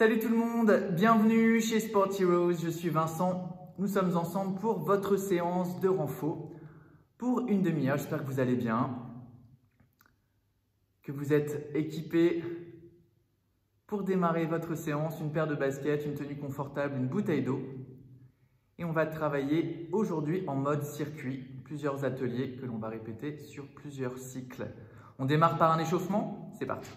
Salut tout le monde, bienvenue chez Sport Heroes, je suis Vincent. Nous sommes ensemble pour votre séance de renfo pour une demi-heure. J'espère que vous allez bien, que vous êtes équipés pour démarrer votre séance. Une paire de baskets, une tenue confortable, une bouteille d'eau. Et on va travailler aujourd'hui en mode circuit, plusieurs ateliers que l'on va répéter sur plusieurs cycles. On démarre par un échauffement, c'est parti.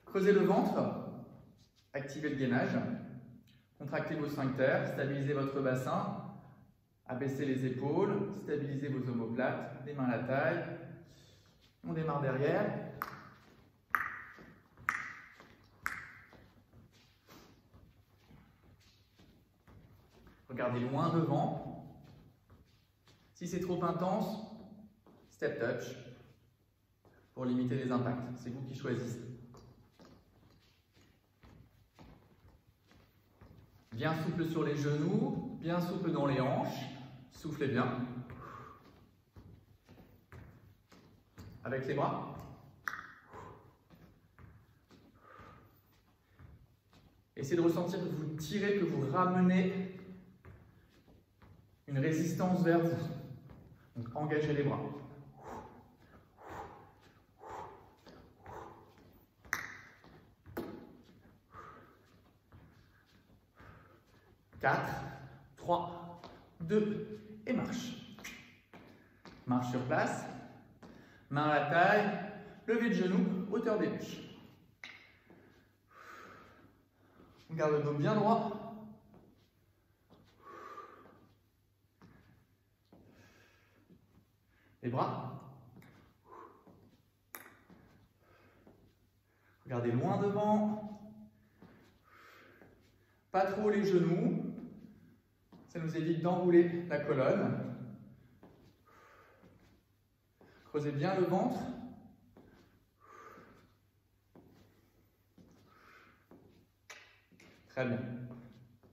Creusez le ventre, activez le gainage, contractez vos sphincters, stabilisez votre bassin, abaissez les épaules, stabilisez vos omoplates, les mains à la taille. On démarre derrière. Regardez loin devant. Si c'est trop intense, step touch pour limiter les impacts. C'est vous qui choisissez. Bien souple sur les genoux, bien souple dans les hanches. Soufflez bien. Avec les bras. Essayez de ressentir que vous tirez, que vous ramenez une résistance vers vous. Donc engagez les bras. 4, 3, 2 et marche. Marche sur place. Main à la taille, levée de genoux, hauteur des hanches. On garde le dos bien droit. Les bras. Regardez loin devant. Pas trop les genoux. Ça nous évite d'enrouler la colonne. Creusez bien le ventre. Très bien.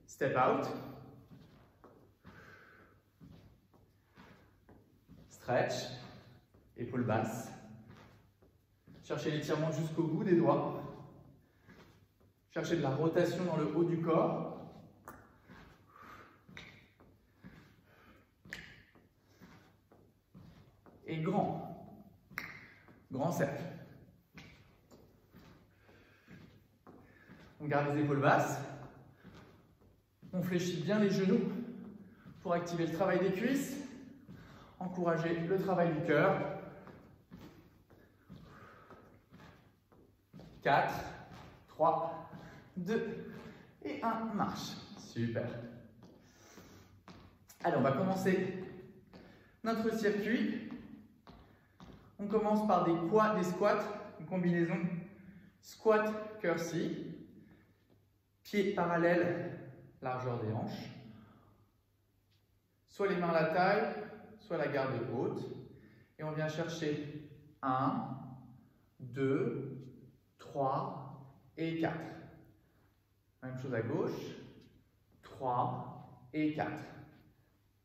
Step out. Stretch. Épaules basses. Cherchez l'étirement jusqu'au bout des doigts. Cherchez de la rotation dans le haut du corps. Et grand cercle. On garde les épaules basses. On fléchit bien les genoux pour activer le travail des cuisses. Encourager le travail du cœur. 4, 3, 2 et 1, marche. Super. Allez, on va commencer notre circuit. On commence par des squats, une combinaison squat curtsy, pieds parallèles, largeur des hanches, soit les mains à la taille, soit la garde haute, et on vient chercher 1, 2, 3 et 4. Même chose à gauche, 3 et 4.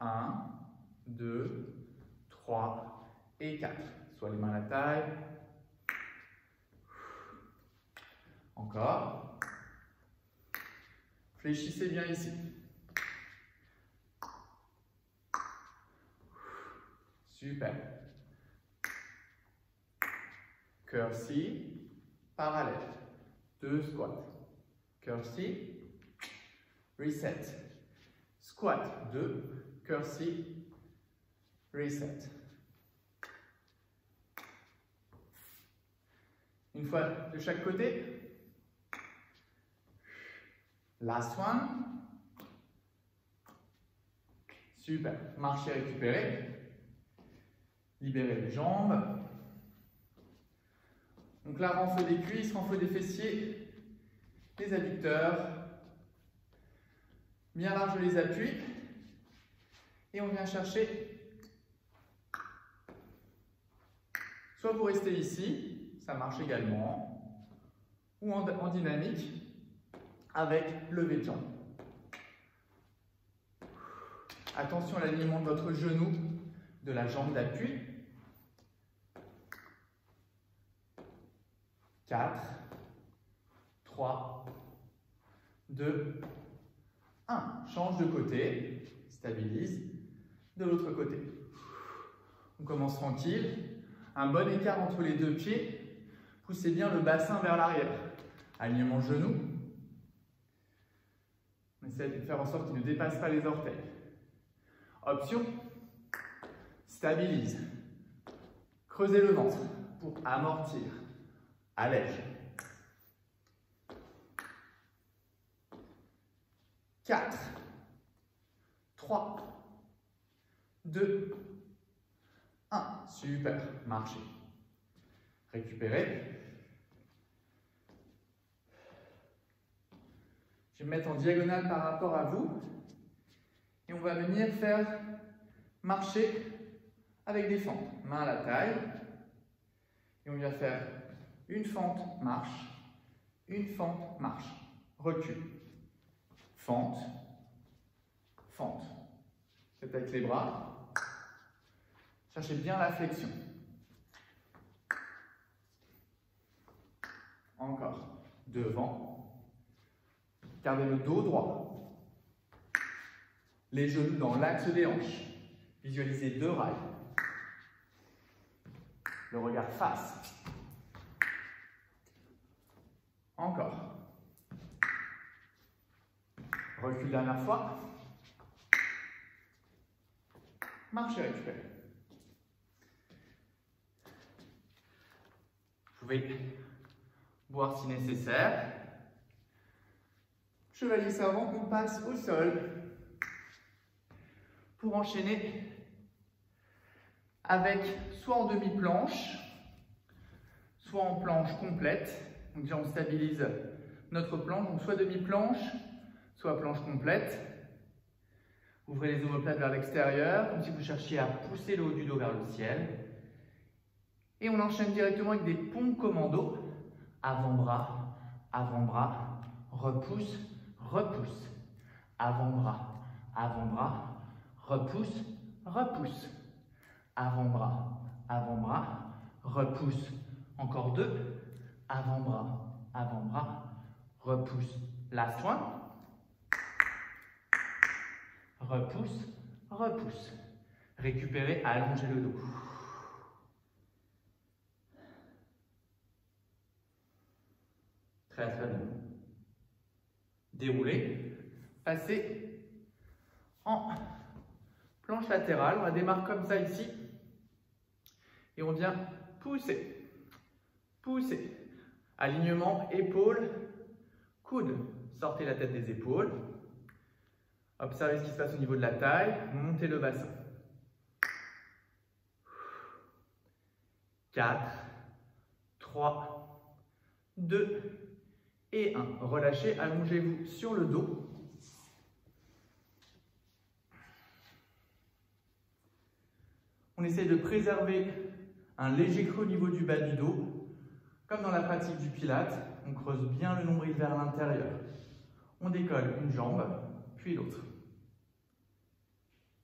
1, 2, 3 et 4. Soit les mains à la taille. Encore. Fléchissez bien ici. Super. Curtsy, parallèle. 2 squats. Curtsy, reset. Squat 2, curtsy, reset. Une fois de chaque côté. Last one. Super. Marchez, récupérez. Libérez les jambes. Donc là, renfort des cuisses, renfort des fessiers, les adducteurs. Bien large les appuis. Et on vient chercher. Soit vous restez ici. Ça marche également, ou en dynamique avec lever de jambe. Attention à l'alignement de votre genou, de la jambe d'appui. 4, 3, 2, 1. Change de côté, stabilise, de l'autre côté. On commence tranquille, un bon écart entre les deux pieds, poussez bien le bassin vers l'arrière. Alignement genou, on essaie de faire en sorte qu'il ne dépasse pas les orteils. Option, stabilise, creusez le ventre pour amortir, allège. 4, 3, 2, 1. Super, marchez. Récupérez. Je vais me mettre en diagonale par rapport à vous. Et on va venir faire marcher avec des fentes. Main à la taille. Et on vient faire une fente, marche. Une fente, marche. Recul. Fente. Fente. Faites avec les bras. Cherchez bien la flexion. Encore. Devant. Gardez le dos droit. Les genoux dans l'axe des hanches. Visualisez 2 rails. Le regard face. Encore. Recule dernière fois. Marchez, récupérez. Vous pouvez boire si nécessaire. Chevalier servant, on passe au sol pour enchaîner avec soit en demi-planche, soit en planche complète. Donc déjà on stabilise notre planche, donc soit demi-planche, soit planche complète. Ouvrez les omoplates vers l'extérieur, comme si vous cherchiez à pousser le haut du dos vers le ciel. Et on enchaîne directement avec des pompes commando. Avant-bras, repousse, repousse. Avant-bras, repousse, repousse. Avant-bras, repousse. Encore 2. Avant-bras, repousse. Last one. Repousse, repousse. Récupérez, allongez le dos. Très très bien. Déroulez. Passez en planche latérale. On la démarre comme ça ici. Et on vient pousser. Pousser. Alignement, épaules, coudes. Sortez la tête des épaules. Observez ce qui se passe au niveau de la taille. Montez le bassin. 4, 3, 2 et 1. Relâchez, allongez-vous sur le dos. On essaie de préserver un léger creux au niveau du bas du dos. Comme dans la pratique du Pilates, on creuse bien le nombril vers l'intérieur. On décolle une jambe, puis l'autre.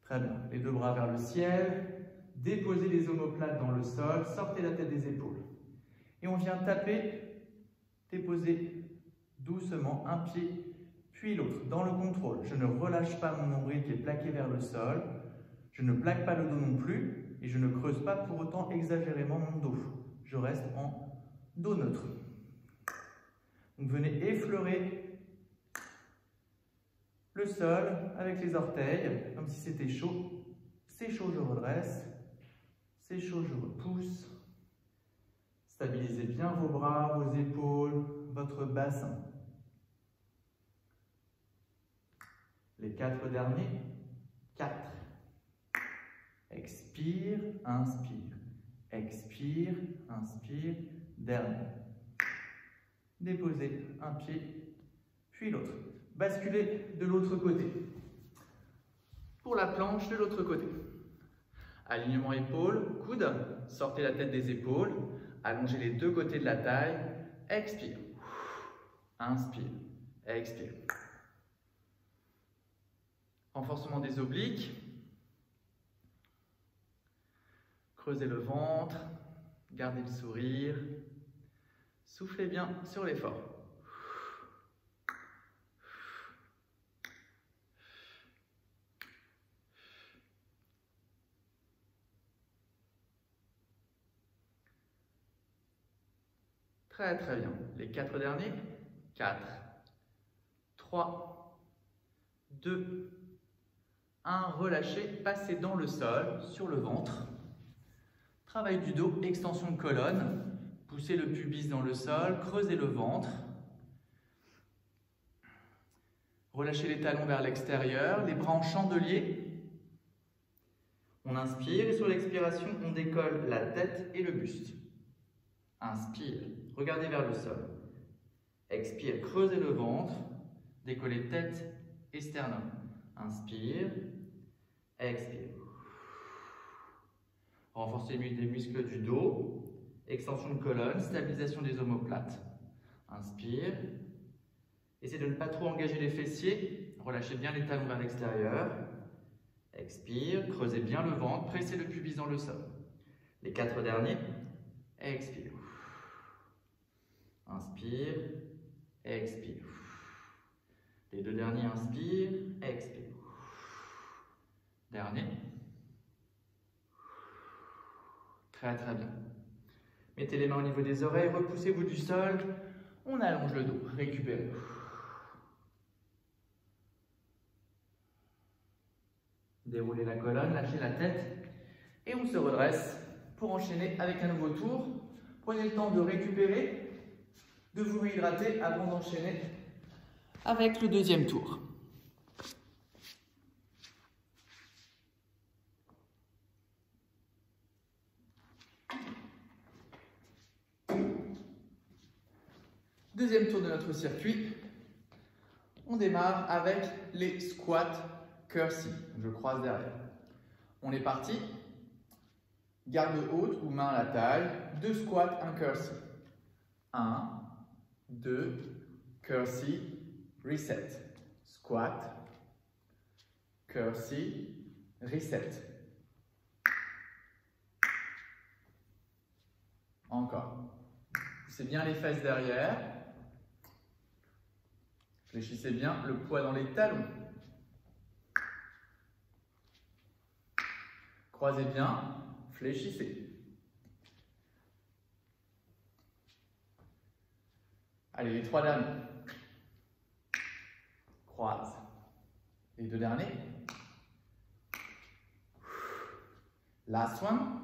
Très bien. Les 2 bras vers le ciel. Déposez les omoplates dans le sol. Sortez la tête des épaules. Et on vient taper, déposer doucement un pied, puis l'autre. Dans le contrôle, je ne relâche pas mon nombril qui est plaqué vers le sol. Je ne plaque pas le dos non plus. Et je ne creuse pas pour autant exagérément mon dos. Je reste en dos neutre. Donc venez effleurer le sol avec les orteils, comme si c'était chaud. C'est chaud, je redresse. C'est chaud, je repousse. Stabilisez bien vos bras, vos épaules, votre bassin. Les 4 derniers. 4. Expire, inspire. Expire, inspire. Dernier. Déposez un pied, puis l'autre. Basculez de l'autre côté. Pour la planche, de l'autre côté. Alignement épaules, coude. Sortez la tête des épaules. Allongez les 2 côtés de la taille. Expire. Inspire. Expire. Renforcement des obliques. Creusez le ventre. Gardez le sourire. Soufflez bien sur l'effort. Très très bien. Les 4 derniers. 4, 3, 2, 1. Relâchez, passez dans le sol, sur le ventre. Travail du dos, extension de colonne. Poussez le pubis dans le sol, creusez le ventre. Relâchez les talons vers l'extérieur, les bras en chandelier. On inspire et sur l'expiration, on décolle la tête et le buste. Inspire, regardez vers le sol. Expire, creusez le ventre, décollez tête et sternum. Inspire, expire. Renforcez les muscles du dos, extension de colonne, stabilisation des omoplates. Inspire. Essayez de ne pas trop engager les fessiers, relâchez bien les talons vers l'extérieur. Expire, creusez bien le ventre, pressez le pubis dans le sol. Les 4 derniers, expire. Inspire, expire. Les 2 derniers, inspire, expire. Dernier. Très très bien. Mettez les mains au niveau des oreilles, repoussez-vous du sol. On allonge le dos, récupérez. Déroulez la colonne, lâchez la tête et on se redresse pour enchaîner avec un nouveau tour. Prenez le temps de récupérer, de vous réhydrater avant d'enchaîner avec le deuxième tour. Deuxième tour de notre circuit. On démarre avec les squats curtsy. Je croise derrière. On est parti. Garde haute ou main à la taille. 2 squats, 1 curtsy. 1, 2, curtsy, reset. Squat, curtsy, reset. Encore. Poussez bien les fesses derrière. Fléchissez bien le poids dans les talons. Croisez bien, fléchissez. Allez, les 3 derniers. Croise. Les 2 derniers. Last one.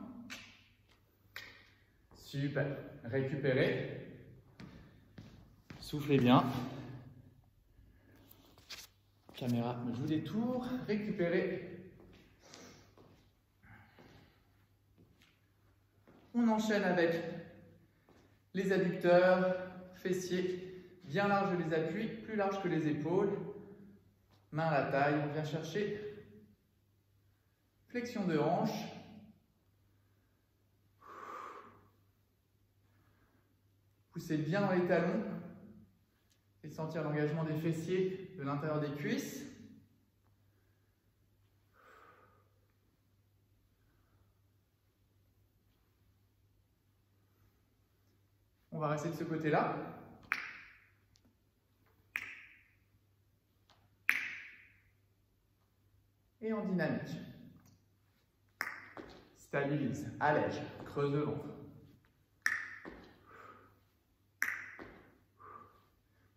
Super. Récupérez. Soufflez bien. Caméra me joue des tours. Récupérez. On enchaîne avec les adducteurs, fessiers, bien larges les appuis, plus larges que les épaules. Main à la taille, on vient chercher flexion de hanche. Poussez bien dans les talons et sentir l'engagement des fessiers de l'intérieur des cuisses. On va rester de ce côté-là. Et en dynamique. Stabilise, allège, creuse le ventre.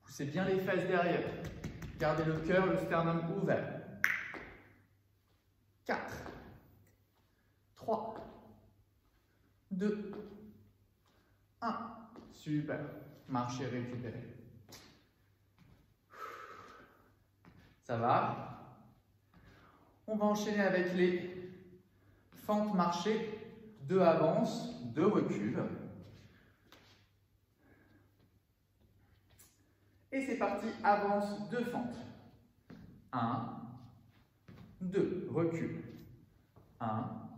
Poussez bien les fesses derrière. Gardez le cœur, le sternum ouvert. 4, 3, 2, 1. Super. Marchez, récupérez. Ça va? On va enchaîner avec les fentes marchées. 2 avances, 2 reculs. Et c'est parti, avance, 2 fentes. 1, 2, recul. 1,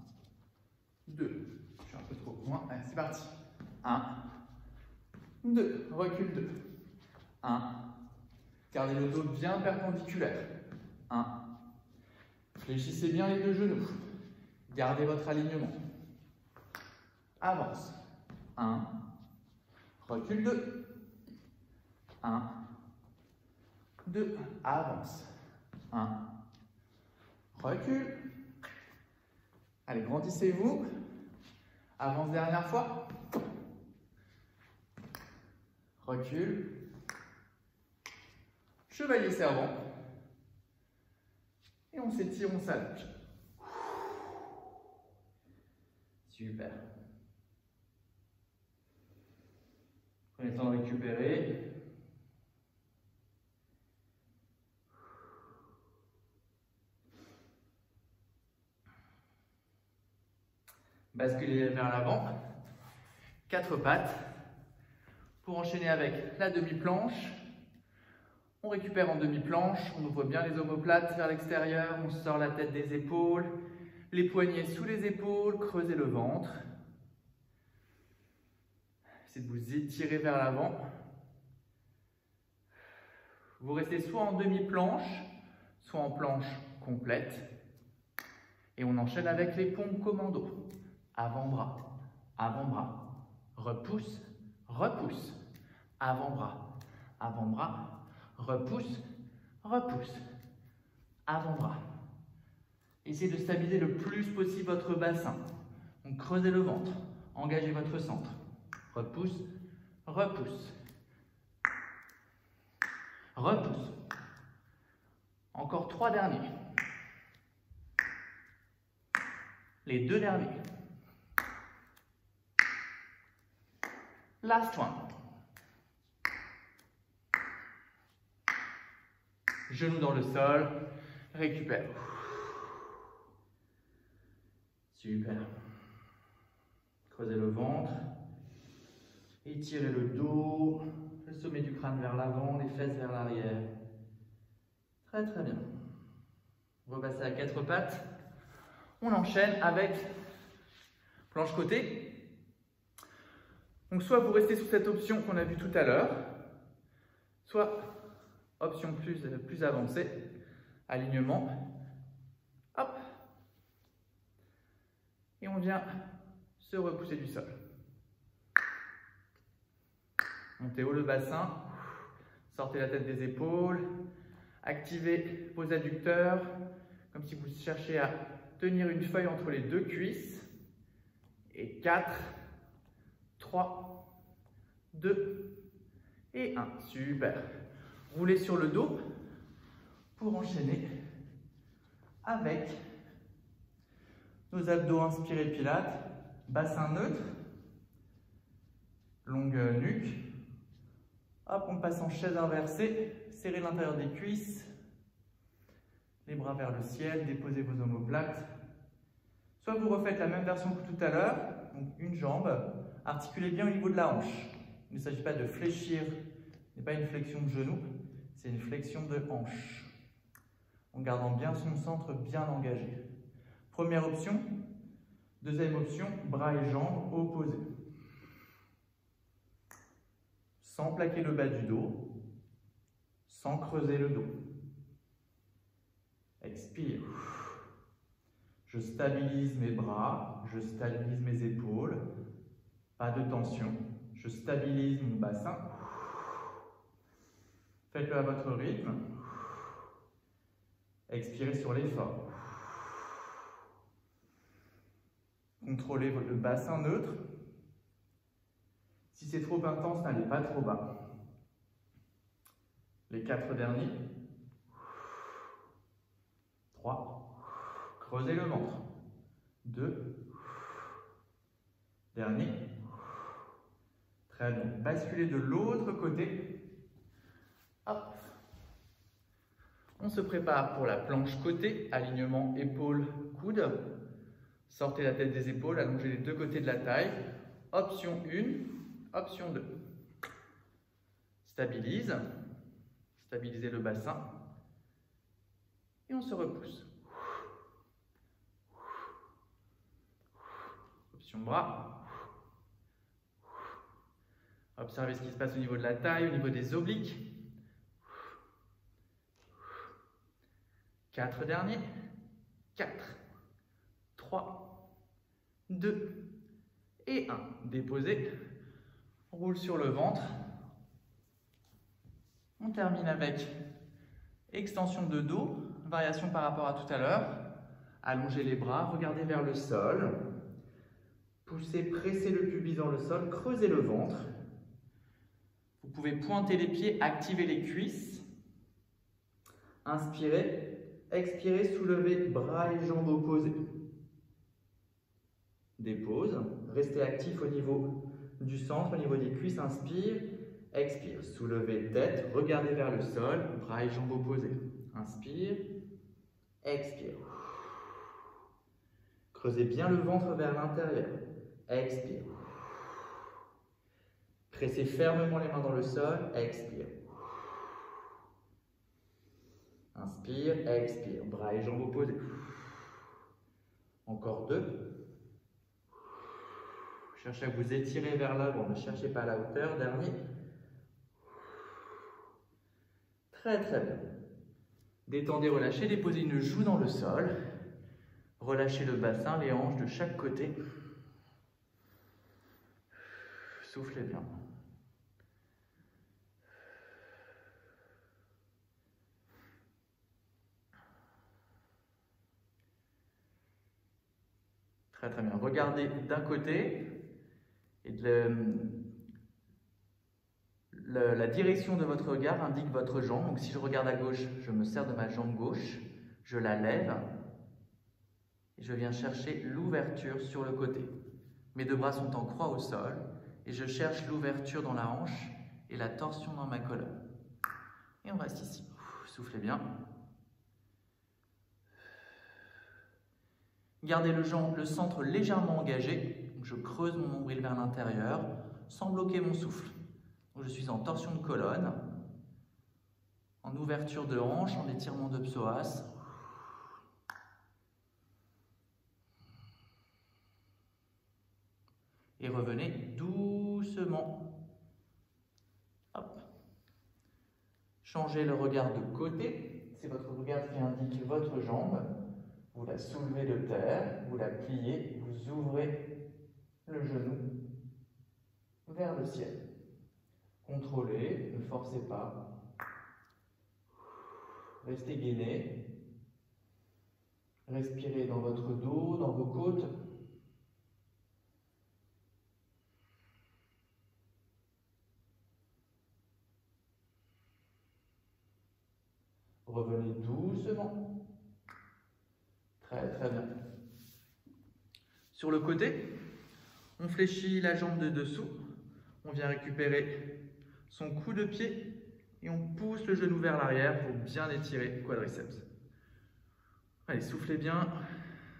2. Je suis un peu trop loin. Allez, c'est parti. 1, 2, recul 2. 1. Gardez le dos bien perpendiculaire. 1. Fléchissez bien les 2 genoux. Gardez votre alignement. Avance. 1. Recule 2. 1, 2, avance. 1, recule. Allez, grandissez-vous. Avance dernière fois. Recule. Chevalier servant. Et on s'étire, on s'allonge. Super. Prenez le temps de récupérer. Basculez vers l'avant. 4 pattes. Pour enchaîner avec la demi-planche. On récupère en demi-planche. On ouvre bien les omoplates vers l'extérieur. On sort la tête des épaules. Les poignets sous les épaules. Creusez le ventre. Essayez de vous étirer vers l'avant. Vous restez soit en demi-planche, soit en planche complète. Et on enchaîne avec les pompes commando. Avant-bras, avant-bras, repousse, repousse, avant-bras, avant-bras, repousse, repousse, avant-bras. Essayez de stabiliser le plus possible votre bassin. Donc creusez le ventre, engagez votre centre. Repousse, repousse, repousse. Encore 3 derniers. Les 2 derniers. Last one. Genoux dans le sol. Récupère. Super. Creusez le ventre. Étirez le dos. Le sommet du crâne vers l'avant, les fesses vers l'arrière. Très très bien. Repassez à 4 pattes. On enchaîne avec planche côté. Donc soit vous restez sous cette option qu'on a vue tout à l'heure, soit option plus avancée, alignement. Hop. Et on vient se repousser du sol. Montez haut le bassin, sortez la tête des épaules, activez vos adducteurs, comme si vous cherchiez à tenir une feuille entre les 2 cuisses. Et 4, 3, 2 et 1. Super. Roulez sur le dos pour enchaîner avec nos abdos inspirés pilates, bassin neutre, longue nuque. Hop, on passe en chaise inversée, serrez l'intérieur des cuisses, les bras vers le ciel, déposez vos omoplates. Soit vous refaites la même version que tout à l'heure, donc une jambe, articulez bien au niveau de la hanche. Il ne s'agit pas de fléchir, ce n'est pas une flexion de genou, c'est une flexion de hanche. En gardant bien son centre bien engagé. Première option. Deuxième option, bras et jambes opposés. Sans plaquer le bas du dos, sans creuser le dos. Expire. Je stabilise mes bras, je stabilise mes épaules. Pas de tension. Je stabilise mon bassin. Faites-le à votre rythme. Expirez sur l'effort. Contrôlez le bassin neutre. Si c'est trop intense, n'allez pas trop bas. Les 4 derniers. 3. Creusez le ventre. 2. Dernier. Très bien. Basculez de l'autre côté. Hop. On se prépare pour la planche côté. Alignement épaules-coudes. Sortez la tête des épaules, allongez les 2 côtés de la taille. Option 1, option 2. Stabilise. Stabilisez le bassin. Et on se repousse. Option bras. Observez ce qui se passe au niveau de la taille, au niveau des obliques. 4 derniers. 4, 3, 2 et 1. Déposez. On roule sur le ventre. On termine avec extension de dos, variation par rapport à tout à l'heure. Allongez les bras, regardez vers le sol. Poussez, pressez le pubis dans le sol, creusez le ventre. Vous pouvez pointer les pieds, activer les cuisses. Inspirez, expirez, soulevez bras et jambes opposés. Dépose, restez actif au niveau du centre, au niveau des cuisses. Inspire, expire, soulevez tête, regardez vers le sol, bras et jambes opposés. Inspire, expire. Creusez bien le ventre vers l'intérieur. Expire. Pressez fermement les mains dans le sol. Expire. Inspire, expire. Bras et jambes opposés. Encore 2. Cherchez à vous étirer vers l'avant. Ne cherchez pas la hauteur. Dernier. Très bien. Détendez, relâchez. Déposez une joue dans le sol. Relâchez le bassin, les hanches de chaque côté. Soufflez bien. Très bien. Regardez d'un côté et la direction de votre regard indique votre jambe. Donc si je regarde à gauche, je me sers de ma jambe gauche, je la lève et je viens chercher l'ouverture sur le côté. Mes 2 bras sont en croix au sol et je cherche l'ouverture dans la hanche et la torsion dans ma colonne. Et on reste ici. Soufflez bien. Gardez le centre légèrement engagé. Je creuse mon nombril vers l'intérieur sans bloquer mon souffle. Donc je suis en torsion de colonne, en ouverture de hanche, en étirement de psoas. Et revenez doucement. Hop. Changez le regard de côté. C'est votre regard qui indique votre jambe. Vous la soulevez de terre, vous la pliez, vous ouvrez le genou vers le ciel. Contrôlez, ne forcez pas. Restez gainé. Respirez dans votre dos, dans vos côtes. Revenez doucement. Très bien. Sur le côté, on fléchit la jambe de dessous. On vient récupérer son coup de pied et on pousse le genou vers l'arrière pour bien étirer le quadriceps. Allez, soufflez bien,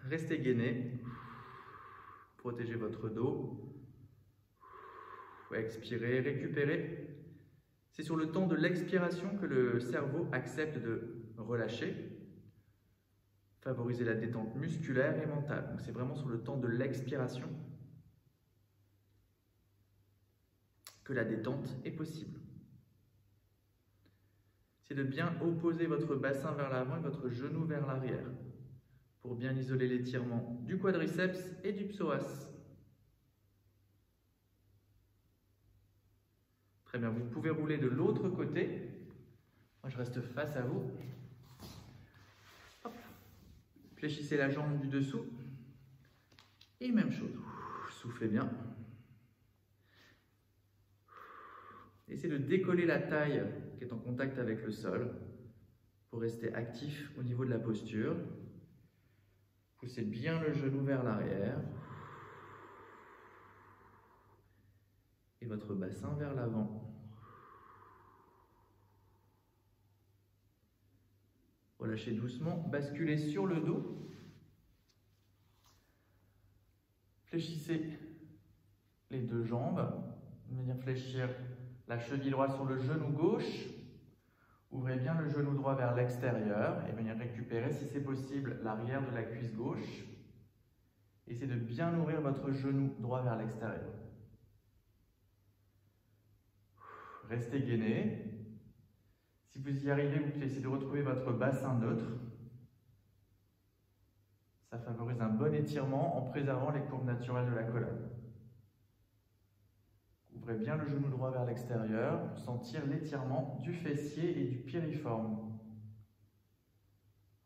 restez gainé. Protégez votre dos. Expirez, récupérez. C'est sur le temps de l'expiration que le cerveau accepte de relâcher. Favoriser la détente musculaire et mentale. Donc c'est vraiment sur le temps de l'expiration que la détente est possible. C'est de bien opposer votre bassin vers l'avant et votre genou vers l'arrière pour bien isoler l'étirement du quadriceps et du psoas. Très bien, vous pouvez rouler de l'autre côté. Moi, je reste face à vous. Hop. Fléchissez la jambe du dessous. Et même chose. Soufflez bien. Essayez de décoller la taille qui est en contact avec le sol pour rester actif au niveau de la posture. Poussez bien le genou vers l'arrière. Et votre bassin vers l'avant. Relâchez doucement, basculez sur le dos. Fléchissez les 2 jambes. Venir fléchir la cheville droite sur le genou gauche. Ouvrez bien le genou droit vers l'extérieur et venir récupérer, si c'est possible, l'arrière de la cuisse gauche. Essayez de bien ouvrir votre genou droit vers l'extérieur. Restez gainé. Si vous y arrivez, vous pouvez essayer de retrouver votre bassin neutre. Ça favorise un bon étirement en préservant les courbes naturelles de la colonne. Ouvrez bien le genou droit vers l'extérieur pour sentir l'étirement du fessier et du piriforme.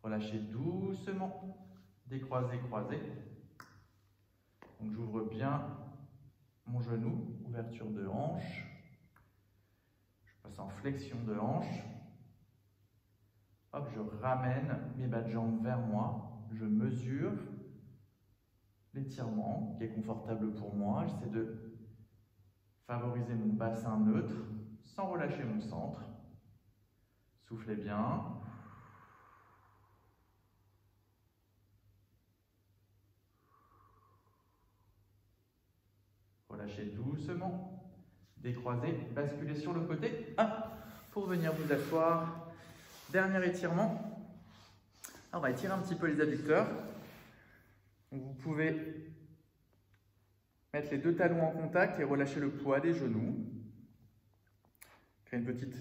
Relâchez doucement, décroisez, croisez. Donc j'ouvre bien mon genou, ouverture de hanche. Je passe en flexion de hanche. Hop, je ramène mes bas de jambes vers moi. Je mesure l'étirement qui est confortable pour moi. J'essaie de favoriser mon bassin neutre sans relâcher mon centre. Soufflez bien. Relâchez doucement. Décroisez, basculez sur le côté. Pour venir vous asseoir. Dernier étirement. Alors, on va étirer un petit peu les adducteurs. Donc, vous pouvez mettre les deux talons en contact et relâcher le poids des genoux. Créer une petite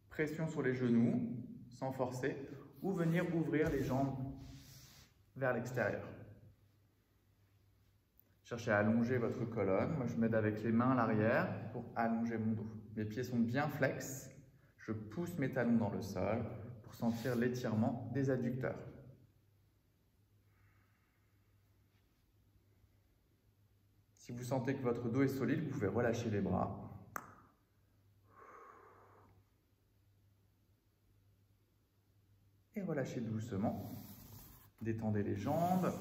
pression sur les genoux sans forcer. Ou venir ouvrir les jambes vers l'extérieur. Cherchez à allonger votre colonne. Moi, je m'aide avec les mains à l'arrière pour allonger mon dos. Mes pieds sont bien flex. Je pousse mes talons dans le sol pour sentir l'étirement des adducteurs. Si vous sentez que votre dos est solide, vous pouvez relâcher les bras. Et relâchez doucement. Détendez les jambes.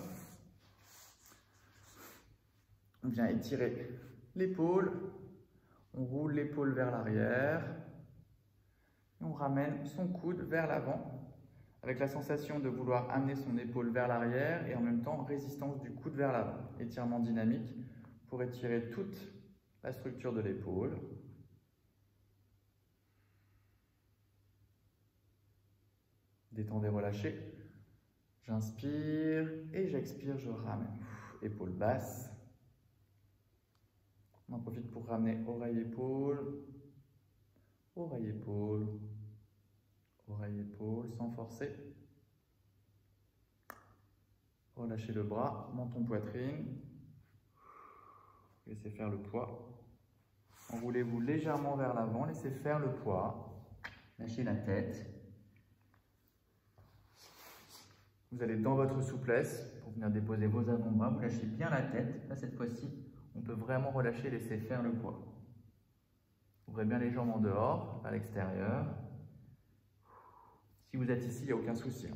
On vient étirer l'épaule. On roule l'épaule vers l'arrière. Et on ramène son coude vers l'avant, avec la sensation de vouloir amener son épaule vers l'arrière et en même temps résistance du coude vers l'avant. Étirement dynamique pour étirer toute la structure de l'épaule. Détendez, relâchez. J'inspire et j'expire, je ramène. Épaule basse. On en profite pour ramener oreille-épaule, oreille-épaule, oreille-épaule, sans forcer. Relâchez le bras, menton-poitrine. Laissez faire le poids. Enroulez-vous légèrement vers l'avant, laissez faire le poids. Lâchez la tête. Vous allez dans votre souplesse pour venir déposer vos avant-bras. Vous lâchez bien la tête. Là, cette fois-ci, on peut vraiment relâcher, laisser faire le poids. Ouvrez bien les jambes en dehors, à l'extérieur. Si vous êtes ici, il n'y a aucun souci.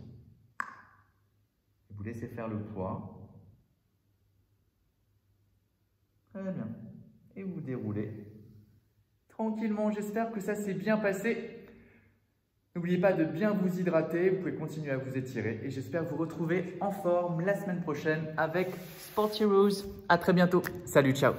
Vous laissez faire le poids. Très bien. Et vous déroulez tranquillement. J'espère que ça s'est bien passé. N'oubliez pas de bien vous hydrater. Vous pouvez continuer à vous étirer. Et j'espère vous retrouver en forme la semaine prochaine avec Sport Heroes. À très bientôt. Salut, ciao.